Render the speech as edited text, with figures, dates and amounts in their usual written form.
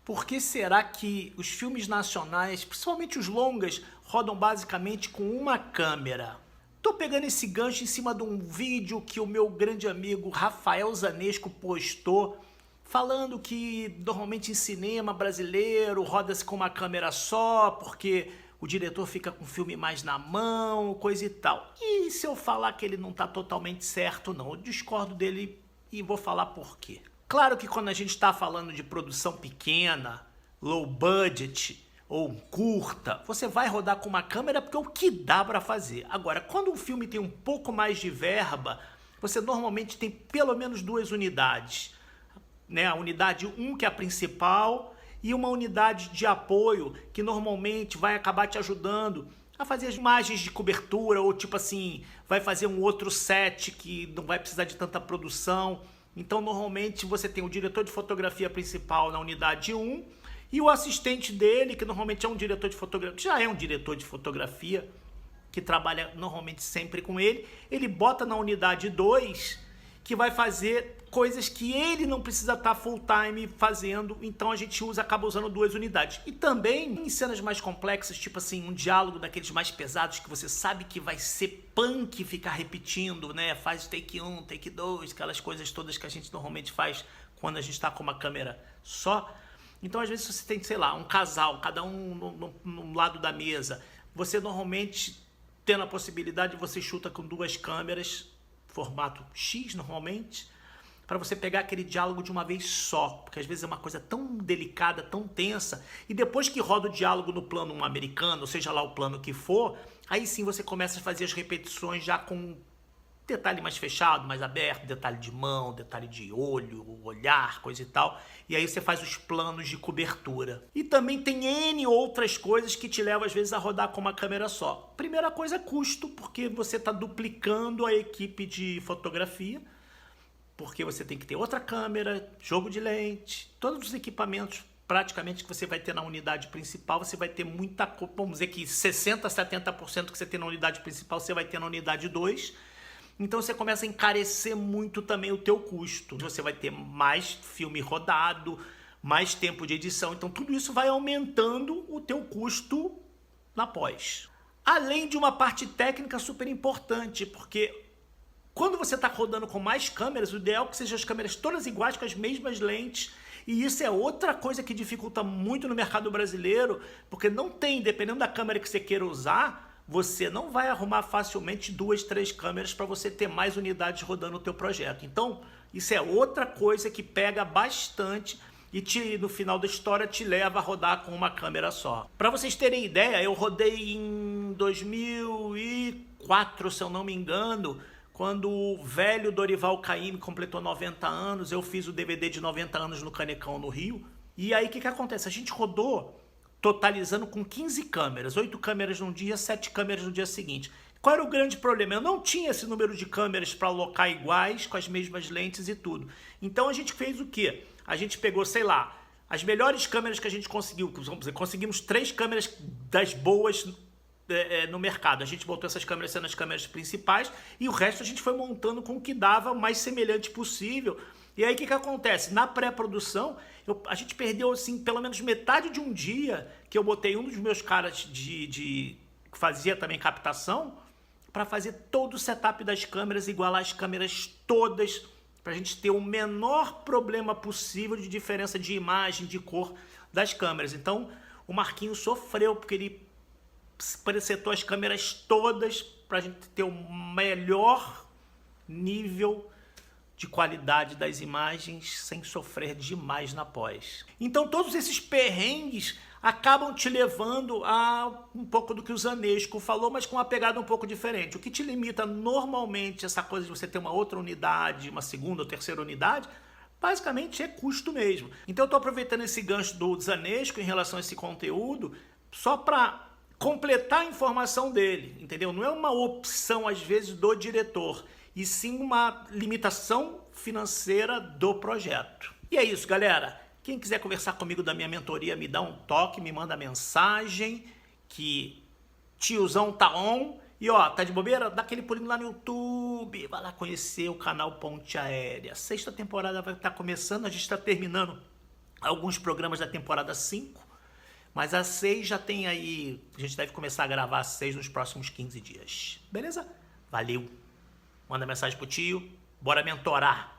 Por que será que os filmes nacionais, principalmente os longas, rodam basicamente com uma câmera? Tô pegando esse gancho em cima de um vídeo que o meu grande amigo Rafael Zanesco postou, falando que normalmente em cinema brasileiro roda-se com uma câmera só, porque o diretor fica com o filme mais na mão, coisa e tal. E se eu falar que ele não tá totalmente certo, não, eu discordo dele e vou falar por quê. Claro que quando a gente está falando de produção pequena, low budget ou curta, você vai rodar com uma câmera porque é o que dá para fazer. Agora, quando um filme tem um pouco mais de verba, você normalmente tem pelo menos duas unidades, né? A unidade 1, que é a principal, e uma unidade de apoio que normalmente vai acabar te ajudando a fazer as imagens de cobertura, ou tipo assim, vai fazer um outro set que não vai precisar de tanta produção. Então, normalmente, você tem o diretor de fotografia principal na unidade 1 e o assistente dele, que normalmente é um diretor de fotografia, já é um diretor de fotografia, que trabalha normalmente sempre com ele bota na unidade 2, que vai fazer coisas que ele não precisa estar full time fazendo, então a gente acaba usando duas unidades. E também em cenas mais complexas, tipo assim, um diálogo daqueles mais pesados que você sabe que vai ser punk ficar repetindo, né? Faz take 1, take 2, aquelas coisas todas que a gente normalmente faz quando a gente está com uma câmera só. Então às vezes você tem, sei lá, um casal, cada um no lado da mesa. Você normalmente, tendo a possibilidade, você chuta com duas câmeras, formato X normalmente, para você pegar aquele diálogo de uma vez só, porque às vezes é uma coisa tão delicada, tão tensa, e depois que roda o diálogo no plano americano, ou seja lá o plano que for, aí sim você começa a fazer as repetições já com detalhe mais fechado, mais aberto, detalhe de mão, detalhe de olho, olhar, coisa e tal, e aí você faz os planos de cobertura. E também tem N outras coisas que te levam às vezes a rodar com uma câmera só. Primeira coisa é custo, porque você está duplicando a equipe de fotografia, porque você tem que ter outra câmera, jogo de lente, todos os equipamentos praticamente que você vai ter na unidade principal, você vai ter muita, vamos dizer que 60%, 70% que você tem na unidade principal, você vai ter na unidade 2, então você começa a encarecer muito também o teu custo, você vai ter mais filme rodado, mais tempo de edição, então tudo isso vai aumentando o teu custo na pós. Além de uma parte técnica super importante, porque quando você está rodando com mais câmeras, o ideal é que sejam as câmeras todas iguais, com as mesmas lentes. E isso é outra coisa que dificulta muito no mercado brasileiro, porque não tem, dependendo da câmera que você queira usar, você não vai arrumar facilmente 2, 3 câmeras para você ter mais unidades rodando o teu projeto. Então, isso é outra coisa que pega bastante e no final da história te leva a rodar com uma câmera só. Para vocês terem ideia, eu rodei em 2004, se eu não me engano, quando o velho Dorival Caymmi completou 90 anos, eu fiz o DVD de 90 anos no Canecão, no Rio. E aí o que acontece? A gente rodou totalizando com 15 câmeras, 8 câmeras num dia, 7 câmeras no dia seguinte. Qual era o grande problema? Eu não tinha esse número de câmeras para alocar iguais, com as mesmas lentes e tudo. Então a gente fez o quê? A gente pegou, sei lá, as melhores câmeras que a gente conseguiu. Vamos dizer, conseguimos 3 câmeras das boas no mercado. A gente botou essas câmeras sendo as câmeras principais e o resto a gente foi montando com o que dava o mais semelhante possível. E aí o que acontece? Na pré-produção, a gente perdeu assim, pelo menos metade de um dia que eu botei um dos meus caras que fazia também captação para fazer todo o setup das câmeras, igualar as câmeras todas, para a gente ter o menor problema possível de diferença de imagem, de cor das câmeras. Então o Marquinhos sofreu porque ele presetou as câmeras todas para a gente ter o melhor nível de qualidade das imagens sem sofrer demais na pós. Então todos esses perrengues acabam te levando a um pouco do que o Zanesco falou, mas com uma pegada um pouco diferente. O que te limita normalmente essa coisa de você ter uma outra unidade, uma segunda ou terceira unidade, basicamente é custo mesmo. Então eu estou aproveitando esse gancho do Zanesco em relação a esse conteúdo só para completar a informação dele, entendeu? Não é uma opção, às vezes, do diretor, e sim uma limitação financeira do projeto. E é isso, galera. Quem quiser conversar comigo da minha mentoria, me dá um toque, me manda mensagem, que tiozão tá on. E ó, tá de bobeira? Dá aquele pulinho lá no YouTube, vai lá conhecer o canal Ponte Aérea. A 6ª temporada vai estar começando, a gente está terminando alguns programas da temporada 5, mas a 6 já tem aí, a gente deve começar a gravar a 6 nos próximos 15 dias. Beleza? Valeu! Manda mensagem pro tio, bora mentorar!